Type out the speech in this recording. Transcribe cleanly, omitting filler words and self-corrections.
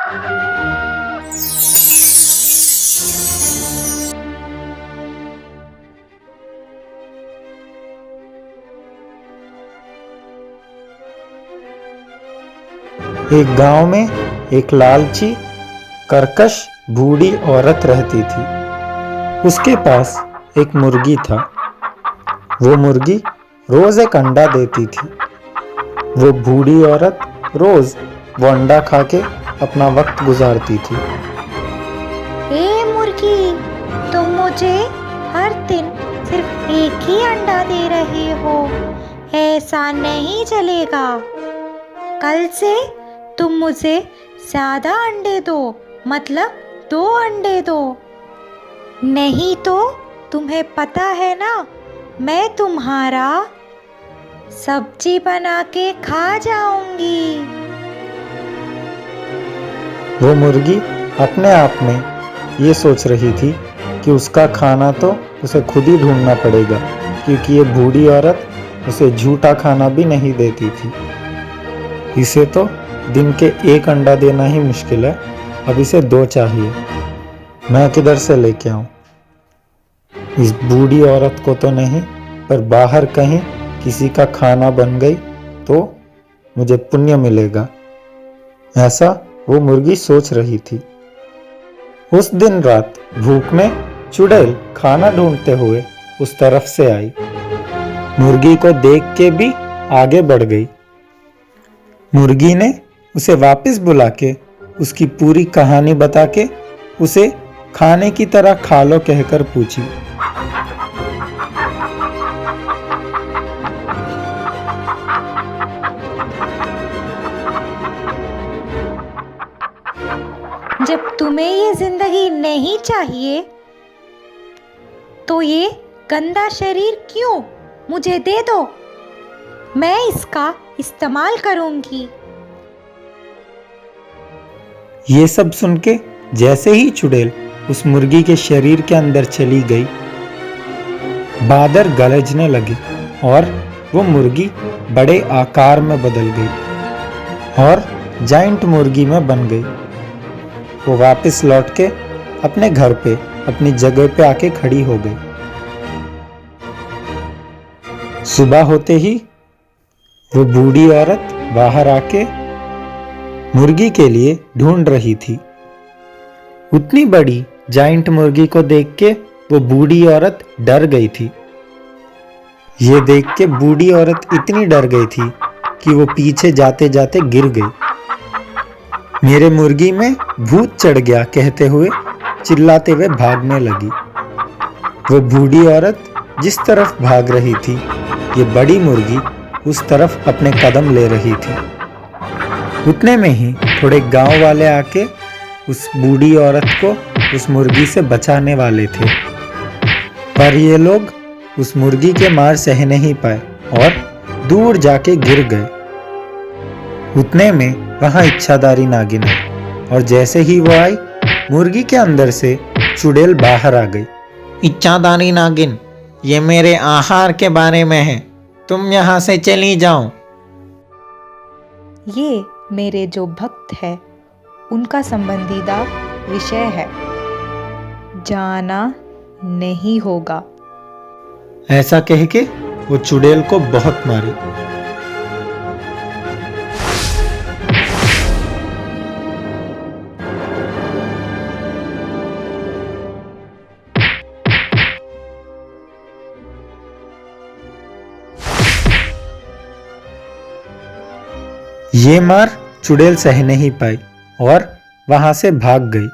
एक गांव में एक लालची कर्कश बूढ़ी औरत रहती थी। उसके पास एक मुर्गी था। वो मुर्गी रोज एक अंडा देती थी। वो बूढ़ी औरत रोज वो अंडा खा के अपना वक्त गुजारती थी। ए मुर्गी, तुम मुझे हर दिन सिर्फ एक ही अंडा दे रहे हो, ऐसा नहीं चलेगा। कल से तुम मुझे ज्यादा अंडे दो, मतलब 2 अंडे दो, नहीं तो तुम्हें पता है ना, मैं तुम्हारा सब्जी बना के खा जाऊंगी। वो मुर्गी अपने आप में ये सोच रही थी कि उसका खाना तो उसे खुद ही ढूंढना पड़ेगा, क्योंकि ये बूढ़ी औरत उसे झूठा खाना भी नहीं देती थी। इसे तो दिन के 1 अंडा देना ही मुश्किल है, अब इसे 2 चाहिए। मैं किधर से लेके आऊं? इस बूढ़ी औरत को तो नहीं, पर बाहर कहीं किसी का खाना बन गई तो मुझे पुण्य मिलेगा, ऐसा वो मुर्गी सोच रही थी। उस दिन रात भूख में चुड़ैल खाना ढूंढते हुए उस तरफ से आई। मुर्गी को देख के भी आगे बढ़ गई। मुर्गी ने उसे वापस बुला के उसकी पूरी कहानी बता के उसे खाने की तरह खा लो कहकर पूछी। जब तुम्हें ये जिंदगी नहीं चाहिए तो ये गंदा शरीर क्यों? मुझे दे दो, मैं इसका इस्तेमाल करूंगी। ये सब सुन के जैसे ही चुड़ैल उस मुर्गी के शरीर के अंदर चली गई, बादल गरजने लगे और वो मुर्गी बड़े आकार में बदल गई और जाइंट मुर्गी में बन गई। वो वापस लौट के अपने घर पे अपनी जगह पे आके खड़ी हो गई। सुबह होते ही वो बूढ़ी औरत बाहर आके मुर्गी के लिए ढूंढ रही थी। उतनी बड़ी जाइंट मुर्गी को देख के वो बूढ़ी औरत डर गई थी। ये देख के बूढ़ी औरत इतनी डर गई थी कि वो पीछे जाते जाते गिर गई। मेरे मुर्गी में भूत चढ़ गया कहते हुए चिल्लाते हुए भागने लगी। वो बूढ़ी औरत जिस तरफ भाग रही थी, ये बड़ी मुर्गी उस तरफ अपने कदम ले रही थी। उतने में ही थोड़े गांव वाले आके उस बूढ़ी औरत को उस मुर्गी से बचाने वाले थे, पर ये लोग उस मुर्गी के मार सह नहीं पाए और दूर जाके गिर गए। उतने में वहां इच्छाधारी नागिन आई और जैसे ही वो आई, मुर्गी के अंदर से चुड़ैल बाहर आ गई। इच्छाधारी नागिन, ये मेरे आहार के बारे में है, तुम यहाँ से चली जाओ। ये मेरे जो भक्त है उनका संबंधीदा विषय है, जाना नहीं होगा। ऐसा कह के वो चुड़ैल को बहुत मारी। ये मार चुड़ैल सह नहीं पाई और वहां से भाग गई।